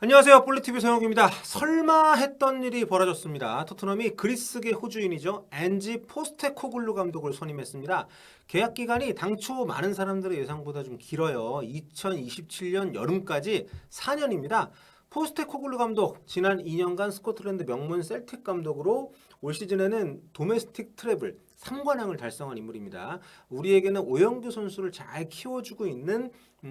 안녕하세요. 볼리TV 서영욱입니다. 설마 했던 일이 벌어졌습니다. 토트넘이 그리스계 호주인이죠. 앤지 포스테코글루 감독을 선임했습니다. 계약 기간이 당초 많은 사람들의 예상보다 좀 길어요. 2027년 여름까지 4년입니다. 포스테코글루 감독, 지난 2년간 스코틀랜드 명문 셀틱 감독으로 올 시즌에는 도메스틱 트래블 3관왕을 달성한 인물입니다. 우리에게는 오영규 선수를 잘 키워주고 있는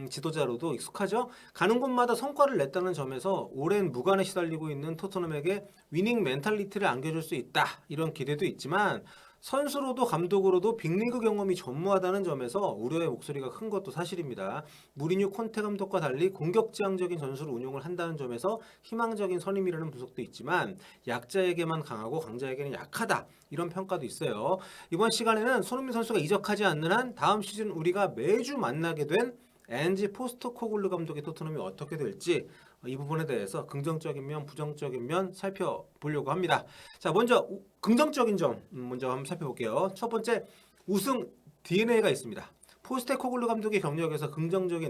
지도자로도 익숙하죠. 가는 곳마다 성과를 냈다는 점에서 오랜 무관에 시달리고 있는 토트넘에게 위닝 멘탈리티를 안겨줄 수 있다. 이런 기대도 있지만 선수로도 감독으로도 빅리그 경험이 전무하다는 점에서 우려의 목소리가 큰 것도 사실입니다. 무리뉴 콘테 감독과 달리 공격지향적인 전술을 운용을 한다는 점에서 희망적인 선임이라는 분석도 있지만 약자에게만 강하고 강자에게는 약하다. 이런 평가도 있어요. 이번 시간에는 손흥민 선수가 이적하지 않는 한 다음 시즌 우리가 매주 만나게 된 앤지 포스토코글루 감독의 토트넘이 어떻게 될지 이 부분에 대해서 긍정적인 면, 부정적인 면 살펴보려고 합니다. 자, 먼저 긍정적인 점 먼저 한번 살펴볼게요. 첫 번째, 우승 DNA가 있습니다. 포스테코글루 감독의 경력에서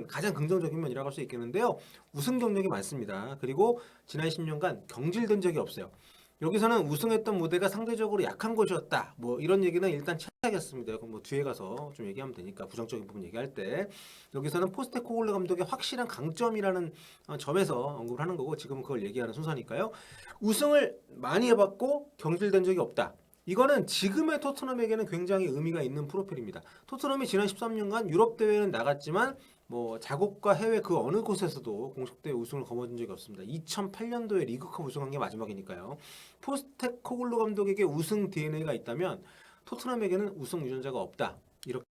가장 긍정적인 면이라고 할 수 있겠는데요. 우승 경력이 많습니다. 그리고 지난 10년간 경질된 적이 없어요. 여기서는 우승했던 무대가 상대적으로 약한 곳이었다. 뭐 이런 얘기는 일단 채택했습니다. 그럼 뭐 뒤에 가서 좀 얘기하면 되니까 부정적인 부분 얘기할 때 여기서는 포스테코글루 감독의 확실한 강점이라는 점에서 언급을 하는 거고 지금은 그걸 얘기하는 순서니까요. 우승을 많이 해봤고 경질된 적이 없다. 이거는 지금의 토트넘에게는 굉장히 의미가 있는 프로필입니다. 토트넘이 지난 13년간 유럽 대회는 나갔지만 뭐 자국과 해외 그 어느 곳에서도 공식 대회 우승을 거머쥔 적이 없습니다. 2008년도에 리그컵 우승한 게 마지막이니까요. 포스테코글루 감독에게 우승 DNA가 있다면 토트넘에게는 우승 유전자가 없다. 이렇게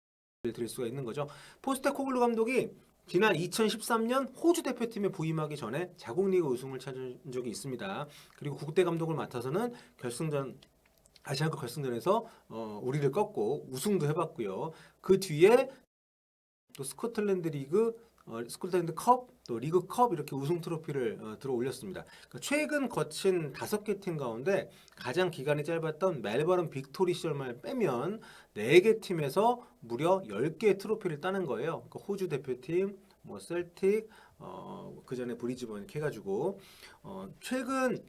드릴 수가 있는 거죠. 포스테코글루 감독이 지난 2013년 호주 대표팀에 부임하기 전에 자국 리그 우승을 찾은 적이 있습니다. 그리고 국대 감독을 맡아서는 아시안컵 결승전에서 우리를 꺾고 우승도 해봤고요. 그 뒤에 또 스코틀랜드 리그, 스코틀랜드 컵, 또 리그컵 이렇게 우승 트로피를 들어 올렸습니다. 그러니까 최근 거친 5개 팀 가운데 가장 기간이 짧았던 멜버른 빅토리 시절만 빼면 4개 팀에서 무려 10개의 트로피를 따는 거예요. 그러니까 호주 대표팀, 뭐 셀틱, 그 전에 브리즈번 이렇게 해가지고 최근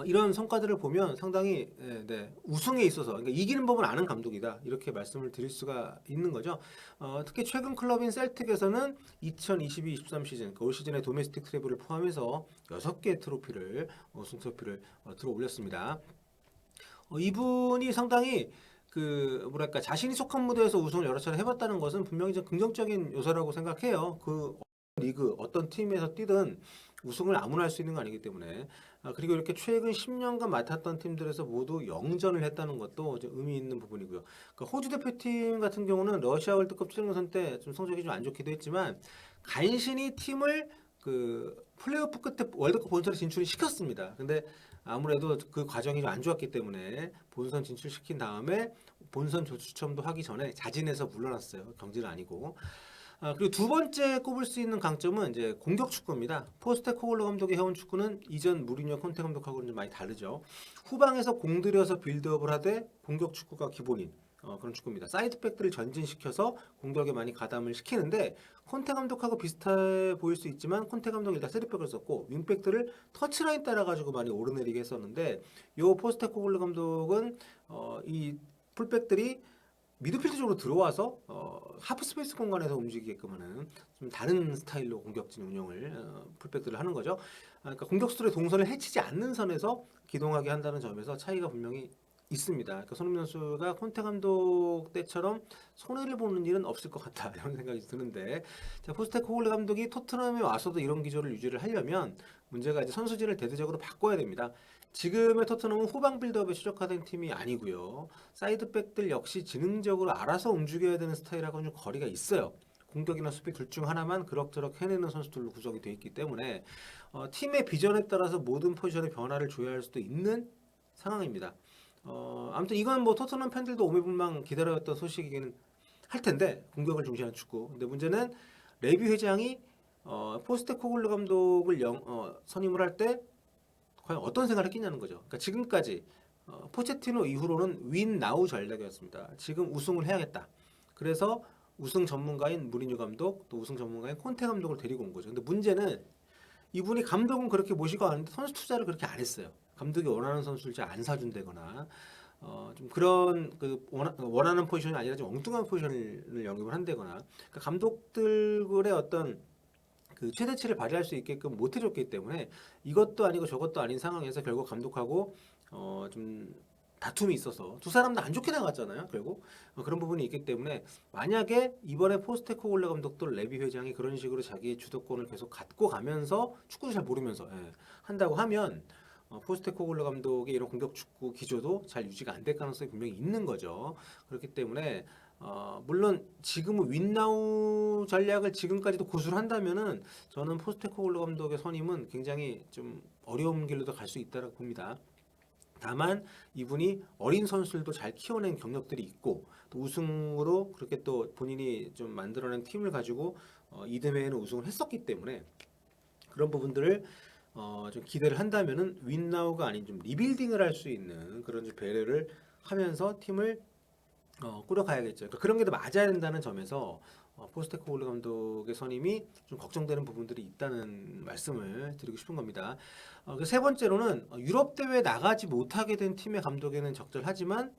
이런 성과들을 보면 상당히 우승에 있어서 그러니까 이기는 법을 아는 감독이다 이렇게 말씀을 드릴 수가 있는 거죠. 특히 최근 클럽인 셀틱에서는 2022-23 시즌 그러니까 올 시즌의 도메스틱 트래블을 포함해서 6개의 트로피를 우승 트로피를 들어 올렸습니다. 이분이 상당히 그 뭐랄까 자신이 속한 무대에서 우승을 여러 차례 해봤다는 것은 분명히 좀 긍정적인 요소라고 생각해요. 그 리그 어떤 팀에서 뛰든 우승을 아무나 할 수 있는 거 아니기 때문에 그리고 이렇게 최근 10년간 맡았던 팀들에서 모두 영전을 했다는 것도 좀 의미 있는 부분이고요. 그러니까 호주 대표팀 같은 경우는 러시아 월드컵 출전선 때 좀 성적이 좀 안 좋기도 했지만 간신히 팀을 그 플레이오프 끝에 월드컵 본선에 진출을 시켰습니다. 근데 아무래도 그 과정이 좀 안 좋았기 때문에 본선 진출시킨 다음에 본선 추첨도 하기 전에 자진해서 물러났어요. 경질은 아니고. 그리고 두 번째 꼽을 수 있는 강점은 이제 공격 축구입니다. 포스테코글루 감독이 해온 축구는 이전 무리뉴 콘테 감독하고는 좀 많이 다르죠. 후방에서 공들여서 빌드업을 하되 공격 축구가 기본인 그런 축구입니다. 사이드백들을 전진시켜서 공격에 많이 가담을 시키는데 콘테 감독하고 비슷해 보일 수 있지만 콘테 감독이 일단 세리백을 썼고 윙백들을 터치라인 따라가지고 많이 오르내리게 했었는데 요 포스테코글루 감독은 이 풀백들이 미드필드 쪽으로 들어와서 하프 스페이스 공간에서 움직이게끔 하는 좀 다른 스타일로 공격진 운영을 풀백들을 하는 거죠. 그러니까 공격수들의 동선을 해치지 않는 선에서 기동하게 한다는 점에서 차이가 분명히 있습니다. 그러니까 손흥민 선수가 콘테 감독 때처럼 손해를 보는 일은 없을 것 같다 이런 생각이 드는데 자, 포스테코글루 감독이 토트넘에 와서도 이런 기조를 유지를 하려면 문제가 이제 선수진을 대대적으로 바꿔야 됩니다. 지금의 토트넘은 후방 빌드업에 최적화된 팀이 아니고요. 사이드백들 역시 지능적으로 알아서 움직여야 되는 스타일하고는 좀 거리가 있어요. 공격이나 수비 둘 중 하나만 그럭저럭 해내는 선수들로 구성이 되어 있기 때문에 팀의 비전에 따라서 모든 포지션의 변화를 줘야 할 수도 있는 상황입니다. 아무튼 이건 뭐 토트넘 팬들도 오매불망 기다려왔던 소식이긴 할 텐데 공격을 중시하는 축구. 근데 문제는 레비 회장이 포스테코글루 감독을 선임을 할 때 과연 어떤 생각을 했겠냐는 거죠. 그러니까 지금까지 포체티노 이후로는 윈 나우 전략이었습니다. 지금 우승을 해야겠다. 그래서 우승 전문가인 무리뉴 감독 또 우승 전문가인 콘테 감독을 데리고 온 거죠. 근데 문제는 이분이 감독은 그렇게 모시고 왔는데 선수 투자를 그렇게 안 했어요. 감독이 원하는 선수를 잘 안 사준다거나 좀 그런 그 원하는 포지션이 아니라 좀 엉뚱한 포지션을 영입을 한다거나 그러니까 감독들의 어떤 그 최대치를 발휘할 수 있게끔 못 해줬기 때문에 이것도 아니고 저것도 아닌 상황에서 결국 감독하고 좀 다툼이 있어서 두 사람 다 안 좋게 나갔잖아요. 결국 그런 부분이 있기 때문에 만약에 이번에 포스테코글루 감독도 레비 회장이 그런 식으로 자기의 주도권을 계속 갖고 가면서 축구도 잘 모르면서 한다고 하면 포스테코글루 감독의 이런 공격 축구 기조도 잘 유지가 안 될 가능성이 분명히 있는 거죠. 그렇기 때문에 물론 지금은 윈나우 전략을 지금까지도 고수를 한다면은 저는 포스테코글루 감독의 선임은 굉장히 좀 어려운 길로도 갈 수 있다고 봅니다. 다만 이분이 어린 선수들도 잘 키워낸 경력들이 있고 또 우승으로 그렇게 또 본인이 좀 만들어낸 팀을 가지고 이대회에는 우승을 했었기 때문에 그런 부분들을 좀 기대를 한다면은 윈나우가 아닌 좀 리빌딩을 할 수 있는 그런 좀 배려를 하면서 팀을 꾸려가야겠죠. 그러니까 그런 게 더 맞아야 된다는 점에서 포스테코글루 감독의 선임이 좀 걱정되는 부분들이 있다는 말씀을 드리고 싶은 겁니다. 세 번째로는 유럽 대회 나가지 못하게 된 팀의 감독에는 적절하지만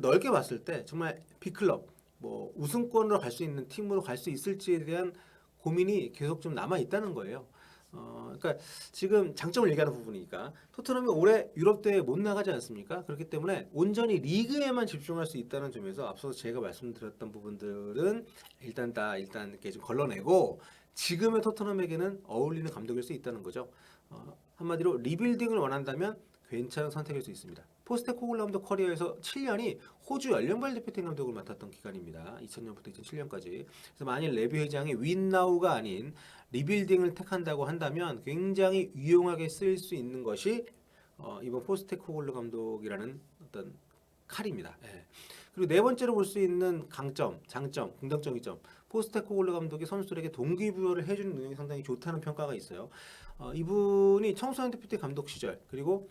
넓게 봤을 때 정말 빅클럽 뭐 우승권으로 갈 수 있는 팀으로 갈 수 있을지에 대한 고민이 계속 좀 남아 있다는 거예요. 그러니까 지금 장점을 얘기하는 부분이니까 토트넘이 올해 유럽 대회 못 나가지 않습니까? 그렇기 때문에 온전히 리그에만 집중할 수 있다는 점에서 앞서서 제가 말씀드렸던 부분들은 일단 이렇게 좀 걸러내고 지금의 토트넘에게는 어울리는 감독일 수 있다는 거죠. 한마디로 리빌딩을 원한다면 괜찮은 선택일 수 있습니다. 포스테코글루 감독 커리어에서 7년이 호주 연령발 대표팀 감독을 맡았던 기간입니다. 2000년부터 2007년까지. 그래서 만일 레비 회장이 윈나우가 아닌 리빌딩을 택한다고 한다면 굉장히 유용하게 쓰일 수 있는 것이 이번 포스테코글루 감독이라는 어떤 칼입니다. 예. 그리고 네 번째로 볼 수 있는 강점, 장점, 긍정적인 점. 포스테코글루 감독이 선수들에게 동기부여를 해주는 능력이 상당히 좋다는 평가가 있어요. 이분이 청소년 대표팀 감독 시절 그리고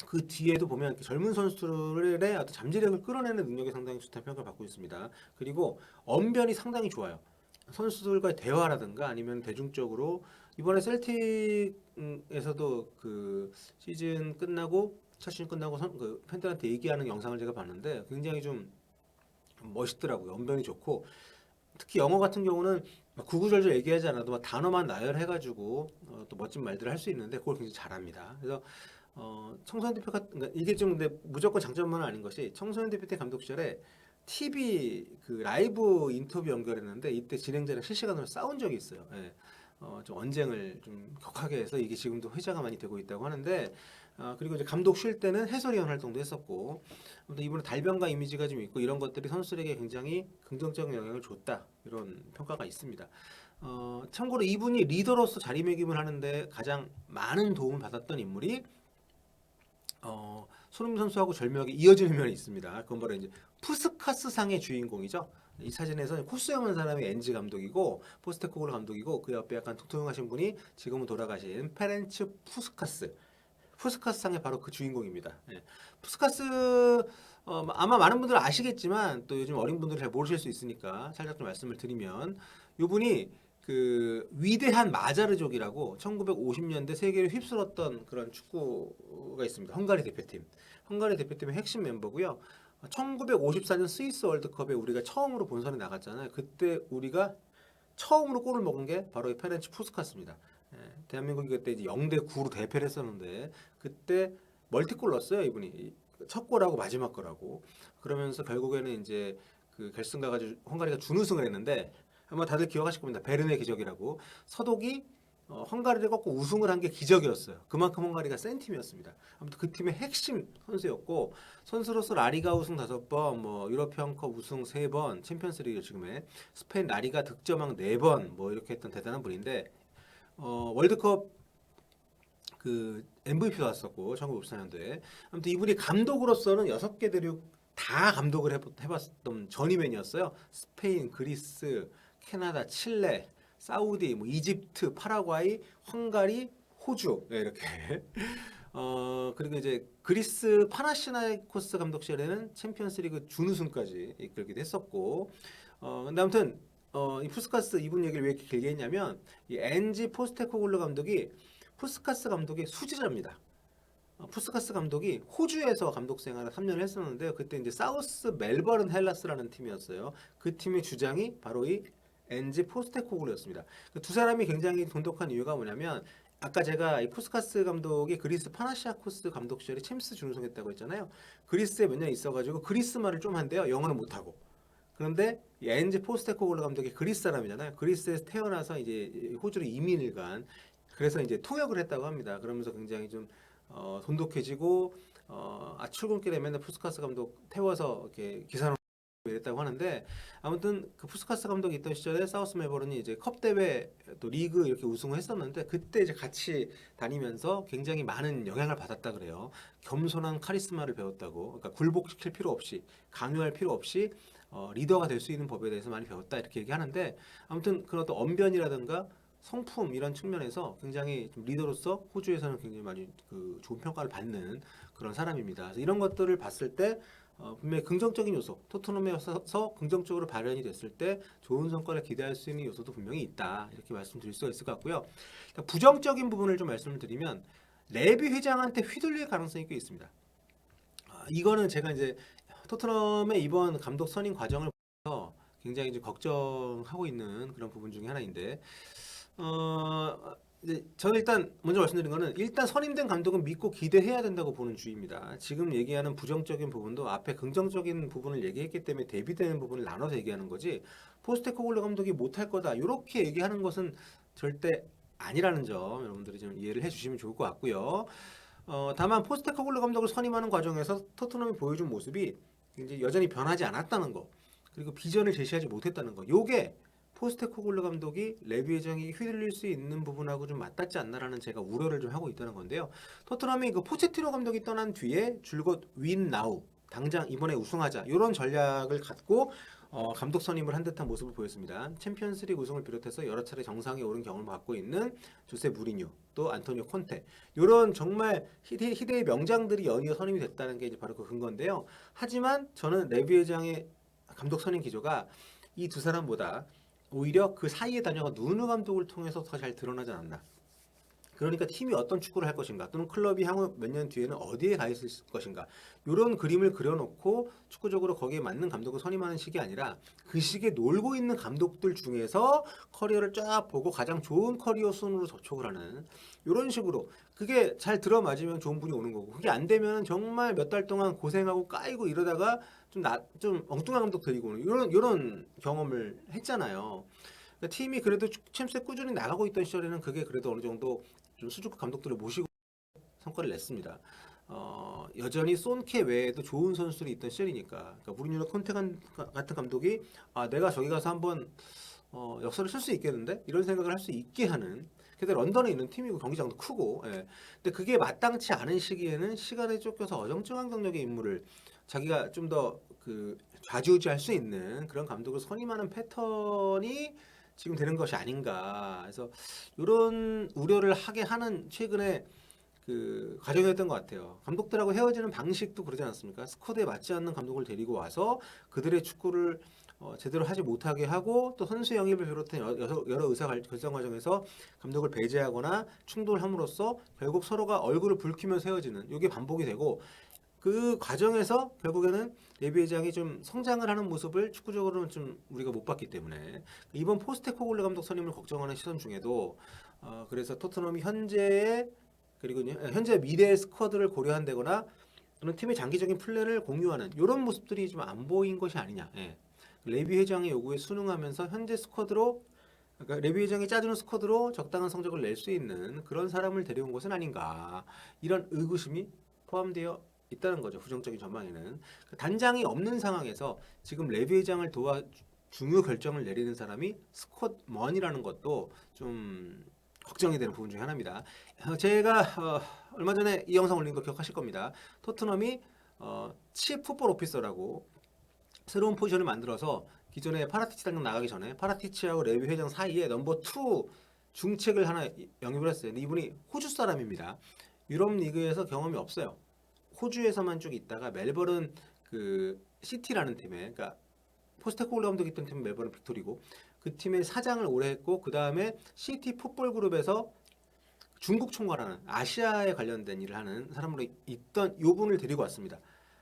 그 뒤에도 보면 젊은 선수들의 어떤 잠재력을 끌어내는 능력이 상당히 좋다는 평가를 받고 있습니다. 그리고 언변이 상당히 좋아요. 선수들과의 대화라든가 아니면 대중적으로 이번에 셀틱에서도 그 시즌 끝나고 첫 시즌 끝나고 그 팬들한테 얘기하는 영상을 제가 봤는데 굉장히 좀 멋있더라고요. 언변이 좋고 특히 영어 같은 경우는 막 구구절절 얘기하지 않아도 막 단어만 나열해가지고 또 멋진 말들을 할 수 있는데 그걸 굉장히 잘합니다. 그래서 청소년 대표가 그러니까 이게 좀 근데 무조건 장점은 아닌 것이 청소년 대표팀 감독 시절에 TV 그 라이브 인터뷰 연결했는데 이때 진행자랑 실시간으로 싸운 적이 있어요. 예. 좀 언쟁을 좀 격하게 해서 이게 지금도 회자가 많이 되고 있다고 하는데 그리고 이제 감독 쉴 때는 해설위원 활동도 했었고 아무튼 이분은 달변가 이미지가 좀 있고 이런 것들이 선수들에게 굉장히 긍정적인 영향을 줬다 이런 평가가 있습니다. 참고로 이분이 리더로서 자리매김을 하는데 가장 많은 도움을 받았던 인물이 손흥민 선수하고 절묘하게 이어지는 면이 있습니다. 그건 바로 이제 푸스카스 상의 주인공이죠. 이 사진에서 코스염한 사람이 엔지 감독이고 포스테코글루 감독이고 그 옆에 약간 통통하신 분이 지금은 돌아가신 페렌츠 푸스카스. 푸스카스 상의 바로 그 주인공입니다. 예. 푸스카스 아마 많은 분들 아시겠지만 또 요즘 어린 분들이 잘 모르실 수 있으니까 살짝 좀 말씀을 드리면 이분이 그 위대한 마자르족이라고 1950년대 세계를 휩쓸었던 그런 축구가 있습니다. 헝가리 대표팀. 헝가리 대표팀의 핵심 멤버고요. 1954년 스위스 월드컵에 우리가 처음으로 본선에 나갔잖아요. 그때 우리가 처음으로 골을 먹은 게 바로 이 페렌치 푸스카스입니다. 대한민국이 그때 이제 0대9로 대패를 했었는데 그때 멀티골 넣었어요, 이분이. 첫 골하고 마지막 골하고. 그러면서 결국에는 이제 그 결승 가가지고 헝가리가 준우승을 했는데 아마 다들 기억하실 겁니다. 베른의 기적이라고. 서독이 헝가리를 꺾고 우승을 한 게 기적이었어요. 그만큼 헝가리가 센 팀이었습니다. 아무튼 그 팀의 핵심 선수였고 선수로서 라리가 우승 5번, 뭐 유럽형컵 우승 3번, 챔피언스리그 지금의 스페인 라리가 득점왕 4번 뭐 이렇게 했던 대단한 분인데 월드컵 그 MVP도 왔었고 1954년도에 아무튼 이분이 감독으로서는 6개 대륙 다 감독을 해봤던 전임맨이었어요. 스페인, 그리스, 캐나다, 칠레, 사우디, 뭐 이집트, 파라과이, 헝가리, 호주 이렇게 그리고 이제 그리스 파나시나이코스 감독 시절에는 챔피언스리그 준우승까지 이끌기도 했었고 근데 아무튼 이 푸스카스 이분 얘기를 왜 이렇게 길게 했냐면 이 엔지 포스테코글루 감독이 푸스카스 감독의 수지자입니다. 푸스카스 감독이 호주에서 감독 생활을 3년을 했었는데요. 그때 이제 사우스 멜버른 헬라스라는 팀이었어요. 그 팀의 주장이 바로 이 엔지 포스테코글루였습니다. 그 두 사람이 굉장히 돈독한 이유가 뭐냐면 아까 제가 이 푸스카스 감독이 그리스 파나시아코스 감독 시절에 챔스 준우승했다고 했잖아요. 그리스에 몇 년 있어가지고 그리스 말을 좀 한대요. 영어는 못하고. 그런데 이 엔지 포스테코글루 감독이 그리스 사람이잖아요. 그리스에서 태어나서 이제 호주로 이민을 간 그래서 이제 통역을 했다고 합니다. 그러면서 굉장히 좀 돈독해지고 출근길에 맨날 푸스카스 감독 태워서 이렇게 기사로 이랬다고 하는데 아무튼 그 푸스카스 감독이 있던 시절에 사우스 멜버른이 이제 컵 대회 또 리그 이렇게 우승을 했었는데 그때 이제 같이 다니면서 굉장히 많은 영향을 받았다 그래요. 겸손한 카리스마를 배웠다고. 그러니까 굴복시킬 필요 없이 강요할 필요 없이 리더가 될 수 있는 법에 대해서 많이 배웠다 이렇게 얘기하는데 아무튼 그런 어떤 언변이라든가 성품 이런 측면에서 굉장히 좀 리더로서 호주에서는 굉장히 많이 그 좋은 평가를 받는 그런 사람입니다. 그래서 이런 것들을 봤을 때 분명히 긍정적인 요소, 토트넘에서 긍정적으로 발현이 됐을 때 좋은 성과를 기대할 수 있는 요소도 분명히 있다 이렇게 말씀드릴 수가 있을 것 같고요. 부정적인 부분을 좀 말씀을 드리면 레비 회장한테 휘둘릴 가능성이 꽤 있습니다. 이거는 제가 이제 토트넘의 이번 감독 선임 과정을 보면서 굉장히 이제 걱정하고 있는 그런 부분 중에 하나인데 이제 저는 일단 먼저 말씀드린 거는 일단 선임된 감독은 믿고 기대해야 된다고 보는 주의입니다. 지금 얘기하는 부정적인 부분도 앞에 긍정적인 부분을 얘기했기 때문에 대비되는 부분을 나눠서 얘기하는 거지 포스테코글루 감독이 못할 거다 이렇게 얘기하는 것은 절대 아니라는 점 여러분들이 좀 이해를 해주시면 좋을 것 같고요. 다만 포스테코글루 감독을 선임하는 과정에서 토트넘이 보여준 모습이 이제 여전히 변하지 않았다는 거 그리고 비전을 제시하지 못했다는 거 요게 포스테코글루 감독이 레비 회장이 휘둘릴 수 있는 부분하고 좀 맞닿지 않나라는 제가 우려를 좀 하고 있다는 건데요. 토트넘이 그 포체티노 감독이 떠난 뒤에 줄곧 윈 나우 당장 이번에 우승하자 이런 전략을 갖고 감독 선임을 한 듯한 모습을 보였습니다. 챔피언스리그 우승을 비롯해서 여러 차례 정상에 오른 경험을 갖고 있는 조세 무리뉴 또 안토니오 콘테 이런 정말 희대의 명장들이 연이어 선임이 됐다는 게 이제 바로 그 근거인데요. 하지만 저는 레비 회장의 감독 선임 기조가 이 두 사람보다 오히려 그 사이에 다녀가 누누 감독을 통해서 더 잘 드러나지 않았나. 그러니까 팀이 어떤 축구를 할 것인가 또는 클럽이 향후 몇 년 뒤에는 어디에 가 있을 것인가 이런 그림을 그려놓고 축구적으로 거기에 맞는 감독을 선임하는 식이 아니라 그 시기에 놀고 있는 감독들 중에서 커리어를 쫙 보고 가장 좋은 커리어 순으로 접촉을 하는 이런 식으로 그게 잘 들어맞으면 좋은 분이 오는 거고 그게 안 되면 정말 몇 달 동안 고생하고 까이고 이러다가 좀 엉뚱한 감독 데리고 오는 이런 경험을 했잖아요. 그러니까 팀이 그래도 챔스에 꾸준히 나가고 있던 시절에는 그게 그래도 어느 정도 좀 수줍고 감독들을 모시고 성과를 냈습니다. 여전히 손케 외에도 좋은 선수들이 있던 시절이니까. 그러니까 무리뉴나 콘테 같은 감독이 내가 저기 가서 한번 역사를 쓸 수 있겠는데 이런 생각을 할 수 있게 하는. 근데 런던에 있는 팀이고 경기장도 크고. 예. 근데 그게 마땅치 않은 시기에는 시간에 쫓겨서 어정쩡한 경력의 인물을 자기가 좀 더 그 좌지우지할 수 있는 그런 감독을 선임하는 패턴이 지금 되는 것이 아닌가. 그래서 이런 우려를 하게 하는 최근에 그 과정이었던 것 같아요. 감독들하고 헤어지는 방식도 그러지 않습니까? 스쿼드에 맞지 않는 감독을 데리고 와서 그들의 축구를 제대로 하지 못하게 하고 또 선수 영입을 비롯한 여러 의사 결정 과정에서 감독을 배제하거나 충돌함으로써 결국 서로가 얼굴을 붉히면서 헤어지는 이게 반복이 되고 그 과정에서 결국에는 레비 회장이 좀 성장을 하는 모습을 축구적으로는 좀 우리가 못 봤기 때문에 이번 포스테코글루 감독 선임을 걱정하는 시선 중에도 그래서 토트넘이 현재의 그리고 현재 미래의 스쿼드를 고려한다거나 또는 팀의 장기적인 플랜을 공유하는 이런 모습들이 좀 안 보인 것이 아니냐. 예. 레비 회장의 요구에 순응하면서 현재 스쿼드로 그러니까 레비 회장이 짜주는 스쿼드로 적당한 성적을 낼 수 있는 그런 사람을 데려온 것은 아닌가 이런 의구심이 포함되어 있다는 거죠. 부정적인 전망에는 단장이 없는 상황에서 지금 레비 회장을 도와 중요 결정을 내리는 사람이 스콧먼이라는 것도 좀 걱정이 되는 부분 중에 하나입니다. 제가 얼마 전에 이 영상 올린 거 기억하실 겁니다. 토트넘이 치프 풋볼 오피서라고 새로운 포지션을 만들어서 기존에 파라티치 당장 나가기 전에 파라티치하고 레비 회장 사이에 넘버 2 중책을 하나 영입을 했어요. 근데 이분이 호주 사람입니다. 유럽 리그에서 경험이 없어요. 호주에서만 쭉 있다가 멜버른 그 시티라는 팀에 그러니까 포스테코글루 감독이 있던 팀은 멜버른 빅토리고 그 팀의 사장을 오래 했고 그 다음에 시티 풋볼 그룹에서 중국 총괄하는 아시아에 관련된 일을 하는 사람으로 있던 요 분을 데리고 왔습니다.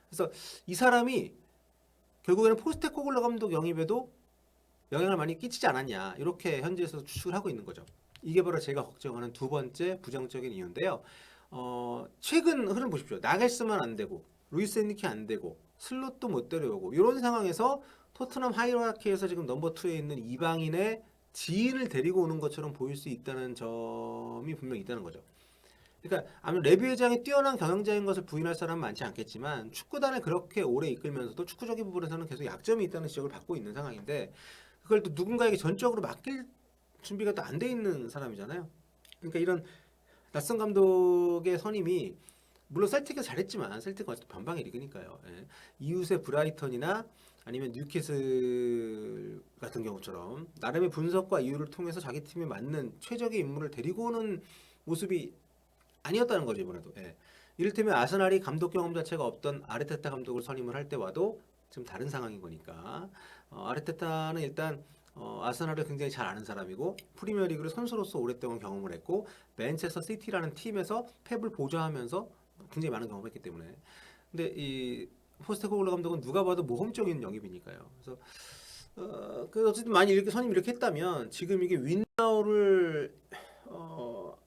그래서 이 사람이 결국에는 포스테코글루 감독 영입에도 영향을 많이 끼치지 않았냐 이렇게 현지에서 추측을 하고 있는 거죠. 이게 바로 제가 걱정하는 두 번째 부정적인 이유인데요. 최근 흐름 보십시오. 나겔스만 안 되고 루이스 엔리케 안 되고 슬롯도 못 데려오고 이런 상황에서 토트넘 하이라키에서 지금 넘버 2에 있는 이방인의 지인을 데리고 오는 것처럼 보일 수 있다는 점이 분명히 있다는 거죠. 그러니까 아무래도 레비 회장이 뛰어난 경영자인 것을 부인할 사람은 많지 않겠지만 축구단을 그렇게 오래 이끌면서도 축구적인 부분에서는 계속 약점이 있다는 지적을 받고 있는 상황인데 그걸 또 누군가에게 전적으로 맡길 준비가 또 안 돼 있는 사람이잖아요. 그러니까 이런 낯선 감독의 선임이 물론 셀틱에서 잘했지만 셀틱은 어쨌든 변방의 리그니까요. 예. 이웃의 브라이턴이나 아니면 뉴캐슬 같은 경우처럼 나름의 분석과 이유를 통해서 자기 팀에 맞는 최적의 인물을 데리고 오는 모습이 아니었다는 거죠 이번에도. 예. 이를테면 아스날이 감독 경험 자체가 없던 아르테타 감독을 선임을 할 때와도 좀 다른 상황인 거니까 아르테타는 일단 아스날을 굉장히 잘 아는 사람이고 프리미어리그를 선수로서 오랫동안 경험을 했고 맨체스터 시티라는 팀에서 펩을 보좌하면서 굉장히 많은 경험을 했기 때문에 근데 이 포스테코글루 감독은 누가 봐도 모험적인 영입이니까요. 그래서 어쨌든 만약 이렇게 선임 이렇게 했다면 지금 이게 윈나우를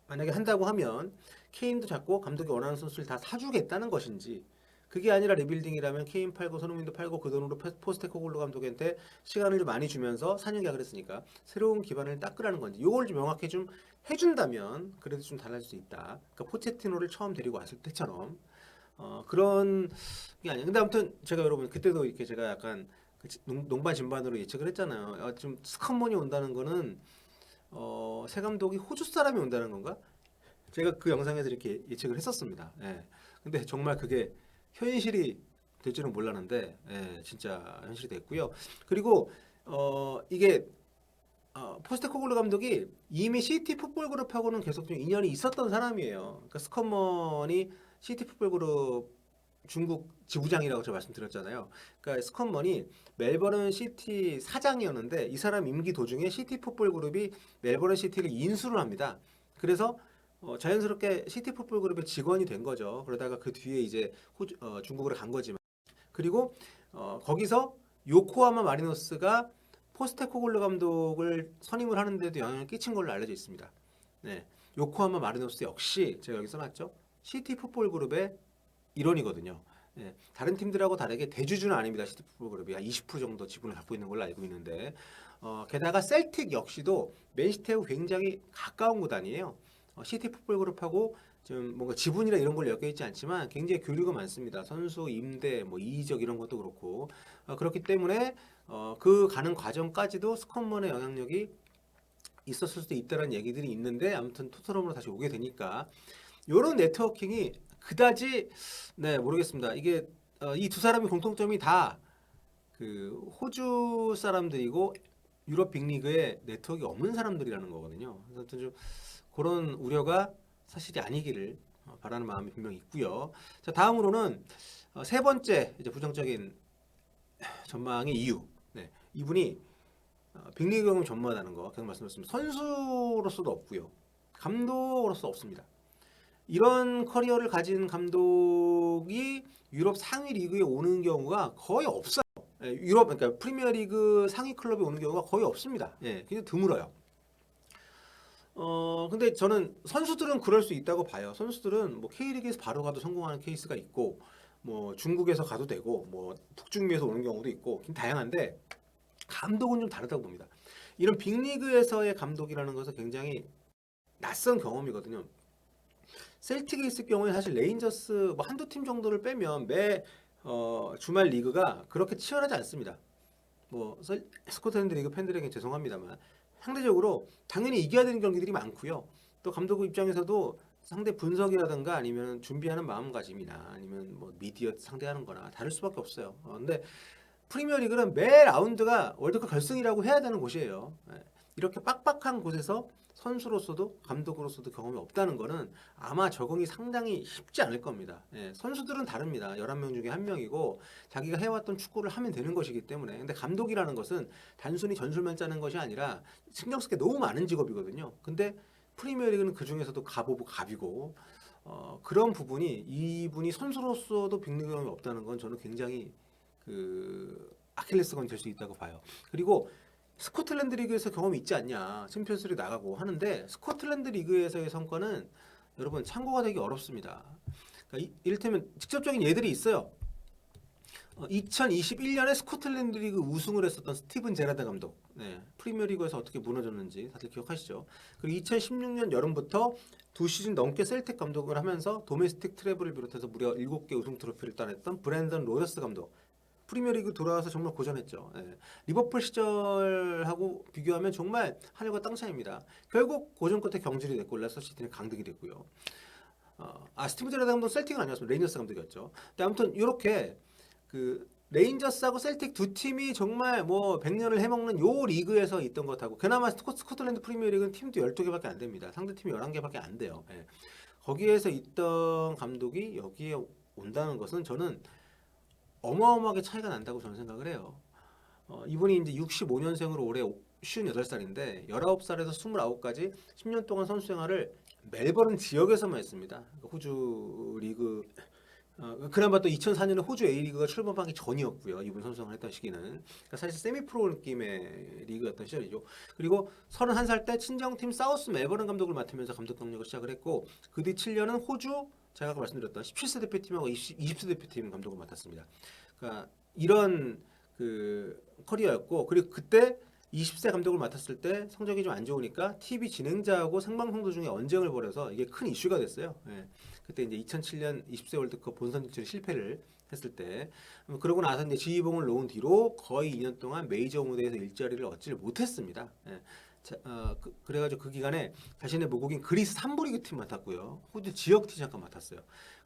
만약에 한다고 하면 케인도 잡고 감독이 원하는 선수를 다 사주겠다는 것인지 그게 아니라 리빌딩이라면 케인 팔고 손흥민도 팔고 그 돈으로 포스테코글루 감독한테 시간을 좀 많이 주면서 4년 계약을 했으니까 새로운 기반을 닦으라는 건지 이걸 좀 명확히 좀 해준다면 그래도 좀 달라질 수 있다. 그러니까 포체티노를 처음 데리고 왔을 때처럼 그런 게 아니야. 근데 아무튼 제가 여러분 그때도 이렇게 제가 약간 농반 진반으로 예측을 했잖아요. 좀 스컷먼이 온다는 거는 새 감독이 호주 사람이 온다는 건가? 제가 그 영상에서 이렇게 예측을 했었습니다. 예. 근데 정말 그게 현실이 될 줄은 몰랐는데 예, 진짜 현실이 됐고요. 그리고 이게 포스테코글루 감독이 이미 시티 풋볼 그룹하고는 계속 좀 인연이 있었던 사람이에요. 그러니까 스컷먼이 시티 풋볼 그룹 중국 지부장이라고 제가 말씀드렸잖아요. 그러니까 스컷먼이 멜버른 시티 사장이었는데 이 사람 임기 도중에 시티 풋볼 그룹이 멜버른 시티를 인수를 합니다. 그래서 자연스럽게 시티 풋볼 그룹의 직원이 된 거죠. 그러다가 그 뒤에 이제 중국으로 간 거지만 그리고 거기서 요코하마 마리노스가 포스테코글루 감독을 선임을 하는데도 영향을 끼친 걸로 알려져 있습니다. 네, 요코하마 마리노스 역시 제가 여기 써놨죠. 시티 풋볼 그룹의 일원이거든요. 네, 다른 팀들하고 다르게 대주주는 아닙니다. 시티 풋볼 그룹이 한 20% 정도 지분을 갖고 있는 걸로 알고 있는데 게다가 셀틱 역시도 맨시티하고 굉장히 가까운 구단이에요. 시티 풋볼 그룹하고 좀 뭔가 지분이나 이런 걸 엮여 있지 않지만 굉장히 교류가 많습니다. 선수 임대, 뭐 이적 이런 것도 그렇고 그렇기 때문에 그 가는 과정까지도 스컷먼의 영향력이 있었을 수도 있다는 얘기들이 있는데 아무튼 토트넘으로 다시 오게 되니까 이런 네트워킹이 그다지 네 모르겠습니다. 이게 이 두 사람의 공통점이 다 그 호주 사람들이고 유럽 빅리그에 네트워크가 없는 사람들이라는 거거든요. 그래서 아무튼 좀 그런 우려가 사실이 아니기를 바라는 마음이 분명히 있고요. 자 다음으로는 세 번째 이제 부정적인 전망의 이유. 네, 이분이 빅리그 경험 전무하다는 거 계속 말씀드렸습니다. 선수로서도 없고요. 감독으로서 없습니다. 이런 커리어를 가진 감독이 유럽 상위 리그에 오는 경우가 거의 없어요. 예, 유럽 그러니까 프리미어리그 상위 클럽에 오는 경우가 거의 없습니다. 예, 굉장히 드물어요. 근데 저는 선수들은 그럴 수 있다고 봐요. 선수들은 뭐 K리그에서 바로 가도 성공하는 케이스가 있고 뭐 중국에서 가도 되고 뭐 북중미에서 오는 경우도 있고 다양한데 감독은 좀 다르다고 봅니다. 이런 빅리그에서의 감독이라는 것은 굉장히 낯선 경험이거든요. 셀틱에 있을 경우에 사실 레인저스 뭐 한두 팀 정도를 빼면 매 주말 리그가 그렇게 치열하지 않습니다. 뭐 스코틀랜드 리그 팬들에게 죄송합니다만 상대적으로 당연히 이겨야 되는 경기들이 많고요. 또 감독 입장에서도 상대 분석이라든가 아니면 준비하는 마음가짐이나 아니면 뭐 미디어 상대하는 거나 다를 수밖에 없어요. 근데 프리미어리그는 매 라운드가 월드컵 결승이라고 해야 되는 곳이에요. 이렇게 빡빡한 곳에서 선수로서도 감독으로서도 경험이 없다는 거는 아마 적응이 상당히 쉽지 않을 겁니다. 예, 선수들은 다릅니다. 11명 중에 1명이고 자기가 해왔던 축구를 하면 되는 것이기 때문에. 근데 감독이라는 것은 단순히 전술만 짜는 것이 아니라 신경 쓸 게 너무 많은 직업이거든요. 근데 프리미어리그는 그 중에서도 갑 오브 갑이고 그런 부분이 이분이 선수로서도 빅리그 경험이 없다는 건 저는 굉장히 그 아킬레스건이 될 수 있다고 봐요. 그리고 스코틀랜드 리그에서 경험이 있지 않냐. 챔피언스 리그 나가고 하는데 스코틀랜드 리그에서의 성과는 여러분 참고가 되기 어렵습니다. 그러니까 이를테면 직접적인 예들이 있어요. 2021년에 스코틀랜드 리그 우승을 했었던 스티븐 제라드 감독. 네, 프리미어리그에서 어떻게 무너졌는지 다들 기억하시죠? 그리고 2016년 여름부터 2시즌 넘게 셀틱 감독을 하면서 도메스틱 트래블을 비롯해서 무려 7개 우승 트로피를 따냈던 브랜던 로저스 감독. 프리미어리그 돌아와서 정말 고전했죠. 예. 리버풀 시절하고 비교하면 정말 하늘과 땅 차이입니다. 결국 고전 끝에 경질이 됐고 레스터시티는 강등이 됐고요. 스티븐 제라드 감독 셀틱은 아니었습니다. 레인저스 감독이었죠. 근데 아무튼 이렇게 그 레인저스하고 셀틱 두 팀이 정말 뭐 100년을 해먹는 요 리그에서 있던 것하고 그나마 스코틀랜드 프리미어리그는 팀도 12개밖에 안 됩니다. 상대팀이 11개밖에 안 돼요. 예. 거기에서 있던 감독이 여기에 온다는 것은 저는 어마어마하게 차이가 난다고 저는 생각을 해요. 이분이 이제 65년생으로 올해 58살인데 19살에서 29까지 10년 동안 선수 생활을 멜버른 지역에서만 했습니다. 호주 리그 그나마 또 2004년에 호주 A리그가 출범하기 전이었고요. 이분 선수 생활 했던 시기는 그러니까 사실 세미프로 느낌의 리그였던 시절이죠. 그리고 31살 때 친정팀 사우스 멜버른 감독을 맡으면서 감독 경력을 시작을 했고 그 뒤 7년은 호주 제가 아까 말씀드렸던 17세 대표팀하고 20세 대표팀 감독을 맡았습니다. 그러니까 이런 그 커리어였고 그리고 그때 20세 감독을 맡았을 때 성적이 좀 안 좋으니까 TV 진행자하고 생방송도 중에 언쟁을 벌여서 이게 큰 이슈가 됐어요. 예. 그때 이제 2007년 20세 월드컵 본선 진출에 실패를 했을 때 그러고 나서 이제 지휘봉을 놓은 뒤로 거의 2년 동안 메이저 무대에서 일자리를 얻지를 못했습니다. 예. 그래가지고 그 기간에 자신의 모국인 그리스 3부 리그 팀 맡았고요. 호주 지역 팀 잠깐 맡았어요.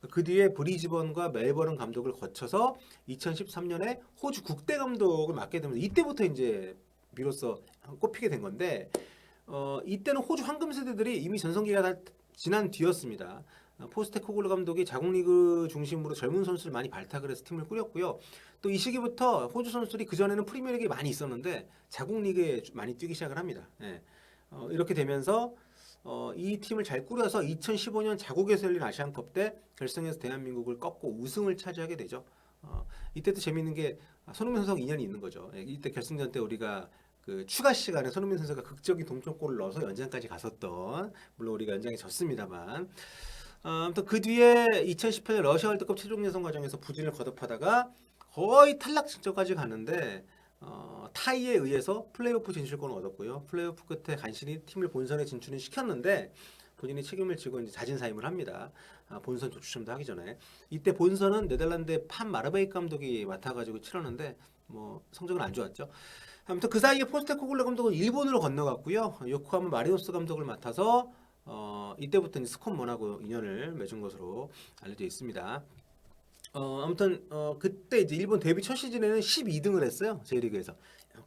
그 뒤에 브리즈번과 멜버른 감독을 거쳐서 2013년에 호주 국대 감독을 맡게 되면서 이때부터 이제 비로소 꼽히게 된 건데 이때는 호주 황금 세대들이 이미 전성기가 다 지난 뒤였습니다. 포스테코글루 감독이 자국리그 중심으로 젊은 선수를 많이 발탁을 해서 팀을 꾸렸고요. 또 이 시기부터 호주 선수들이 그전에는 프리미어리그에 많이 있었는데 자국리그에 많이 뛰기 시작을 합니다. 예. 이렇게 되면서 이 팀을 잘 꾸려서 2015년 자국에서 열린 아시안컵 때 결승에서 대한민국을 꺾고 우승을 차지하게 되죠. 이때도 재미있는 게 손흥민 선수하고 인연이 있는 거죠. 예, 이때 결승전 때 우리가 그 추가 시간에 손흥민 선수가 극적인 동점골을 넣어서 연장까지 갔었던 물론 우리가 연장에 졌습니다만 아무튼 그 뒤에 2018년 러시아 월드컵 최종 예선 과정에서 부진을 거듭하다가 거의 탈락 직전까지 가는데 타이에 의해서 플레이오프 진출권을 얻었고요. 플레이오프 끝에 간신히 팀을 본선에 진출은 시켰는데 본인이 책임을 지고 이제 자진사임을 합니다. 본선 조추첨도 하기 전에 이때 본선은 네덜란드의 판 마르베이크 감독이 맡아가지고 치렀는데 뭐 성적은 안 좋았죠. 아무튼 그 사이에 포스테코글루 감독은 일본으로 건너갔고요. 요코하마 마리노스 감독을 맡아서 이때부터 스콘 먼하고 인연을 맺은 것으로 알려져 있습니다. 아무튼 그때 이제 일본 데뷔 첫 시즌에는 12등을 했어요. J리그에서.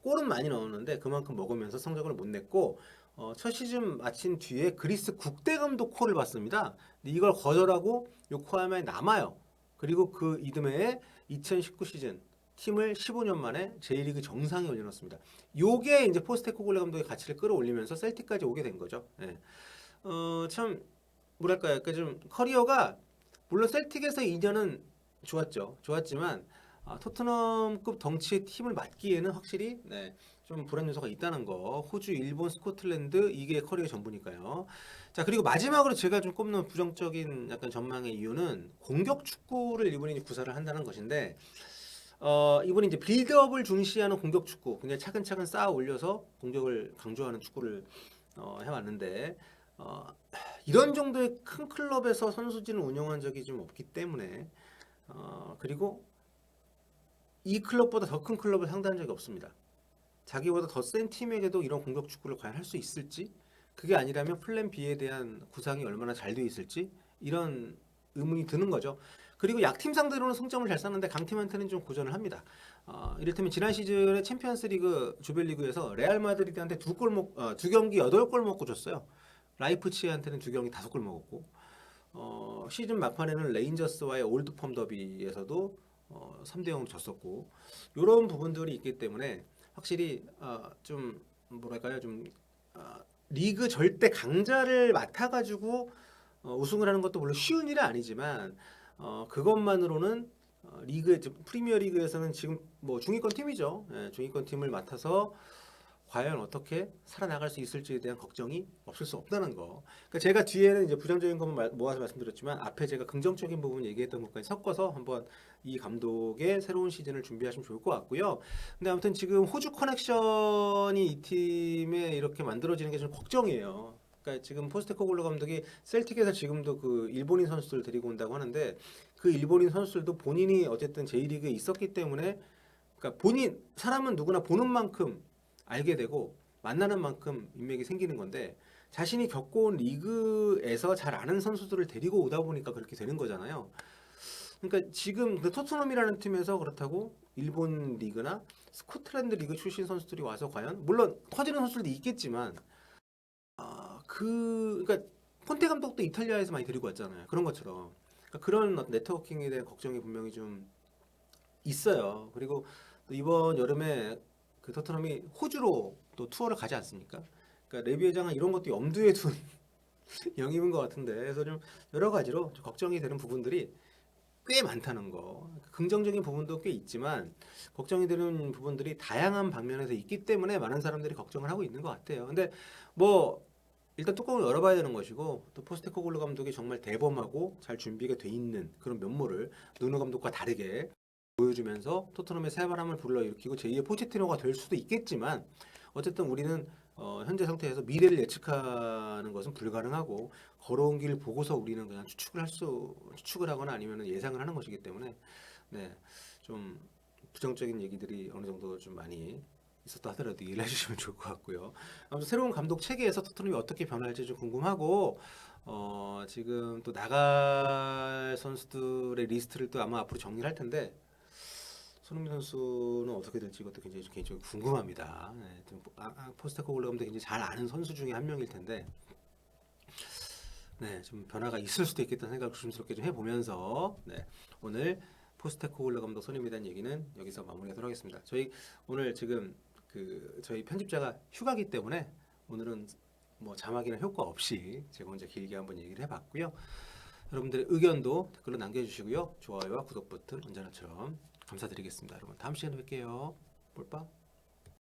골은 많이 넣었는데 그만큼 먹으면서 성적을 못 냈고 첫 시즌 마친 뒤에 그리스 국대 감독 콜을 받습니다. 근데 이걸 거절하고 요코하마에 남아요. 그리고 그 이듬해에 2019 시즌 팀을 15년 만에 J리그 정상에 올려놓습니다. 요게 이제 포스테코글루 감독의 가치를 끌어올리면서 셀틱까지 오게 된 거죠. 예. 참 뭐랄까요? 그러니까 좀 커리어가 물론 셀틱에서 2년은 좋았지만 토트넘급 덩치의 팀을 맡기에는 확실히 좀 불안 요소가 있다는 거. 호주, 일본, 스코틀랜드 이게 커리어 전부니까요. 자 그리고 마지막으로 제가 좀 꼽는 부정적인 약간 전망의 이유는 공격 축구를 이분이 구사를 한다는 것인데 이분이 이제 빌드업을 중시하는 공격 축구, 그냥 차근차근 쌓아 올려서 공격을 강조하는 축구를 해왔는데 이런 정도의 큰 클럽에서 선수진을 운영한 적이 좀 없기 때문에 그리고 이 클럽보다 더 큰 클럽을 상대한 적이 없습니다. 자기보다 더 센 팀에게도 이런 공격 축구를 과연 할 수 있을지 그게 아니라면 플랜 B에 대한 구상이 얼마나 잘 되어 있을지 이런 의문이 드는 거죠. 그리고 약팀 상대로는 승점을 잘 쌓는데 강팀한테는 좀 고전을 합니다. 이를테면 지난 시즌에 챔피언스리그 조별리그에서 레알 마드리드한테 두 경기 8골 먹고 줬어요. 라이프치히한테는 2경기 5골 먹었고 시즌 막판에는 레인저스와의 올드펌 더비에서도 3대0 졌었고 이런 부분들이 있기 때문에 확실히 좀 뭐랄까요 좀 리그 절대 강자를 맡아가지고 우승을 하는 것도 물론 쉬운 일은 아니지만 그것만으로는 리그 프리미어 리그에서는 지금 뭐 중위권 팀이죠. 예, 중위권 팀을 맡아서 과연 어떻게 살아나갈 수 있을지에 대한 걱정이 없을 수 없다는 거. 그러니까 제가 뒤에는 이제 부정적인 것만 모아서 말씀드렸지만 앞에 제가 긍정적인 부분 얘기했던 것까지 섞어서 한번 이 감독의 새로운 시즌을 준비하시면 좋을 것 같고요. 근데 아무튼 지금 호주 커넥션이 이 팀에 이렇게 만들어지는 게 좀 걱정이에요. 그러니까 지금 포스테코글루 감독이 셀틱에서 지금도 그 일본인 선수들 데리고 온다고 하는데 그 일본인 선수들도 본인이 어쨌든 J리그에 있었기 때문에 그러니까 본인 사람은 누구나 보는 만큼 알게 되고 만나는 만큼 인맥이 생기는 건데 자신이 겪어온 리그에서 잘 아는 선수들을 데리고 오다 보니까 그렇게 되는 거잖아요. 그러니까 지금 그 토트넘이라는 팀에서 그렇다고 일본 리그나 스코틀랜드 리그 출신 선수들이 와서 과연 물론 터지는 선수들도 있겠지만 그러니까 콘테 감독도 이탈리아에서 많이 데리고 왔잖아요. 그런 것처럼 그러니까 그런 네트워킹에 대한 걱정이 분명히 좀 있어요. 그리고 또 이번 여름에 그 토트넘이 호주로 또 투어를 가지 않습니까? 그러니까 레비 회장은 이런 것도 염두에 둔 영입인 것 같은데 그래서 좀 여러 가지로 좀 걱정이 되는 부분들이 꽤 많다는 거. 긍정적인 부분도 꽤 있지만 걱정이 되는 부분들이 다양한 방면에서 있기 때문에 많은 사람들이 걱정을 하고 있는 것 같아요. 근데 뭐 일단 뚜껑을 열어봐야 되는 것이고 또 포스테코글루 감독이 정말 대범하고 잘 준비가 돼 있는 그런 면모를 누누 감독과 다르게 보여주면서 토트넘의 새바람을 불러일으키고 제2의 포체티노가 될 수도 있겠지만 어쨌든 우리는 현재 상태에서 미래를 예측하는 것은 불가능하고 걸어온 길 보고서 우리는 그냥 추측을 하거나 아니면 예상을 하는 것이기 때문에 네, 좀 부정적인 얘기들이 어느 정도 좀 많이 있었다 하더라도 이해를 해주시면 좋을 것 같고요. 아무튼 새로운 감독 체계에서 토트넘이 어떻게 변할지 좀 궁금하고 지금 또 나갈 선수들의 리스트를 또 아마 앞으로 정리를 할 텐데 손흥민 선수는 어떻게 될지 이것도 굉장히 개인적으로 궁금합니다. 네, 포스테코글루 감독이 굉장히 잘 아는 선수 중에 한 명일 텐데, 네, 좀 변화가 있을 수도 있겠다는 생각을 조심스럽게 좀 해보면서, 네, 오늘 포스테코글루 감독 선임에 대한 얘기는 여기서 마무리하도록 하겠습니다. 저희 오늘 지금 저희 편집자가 휴가기 때문에 오늘은 뭐 자막이나 효과 없이 제가 혼자 길게 한번 얘기를 해봤고요. 여러분들의 의견도 댓글로 남겨주시고요. 좋아요와 구독 버튼 언제나처럼 감사드리겠습니다. 여러분 다음 시간에 뵐게요. 볼빠?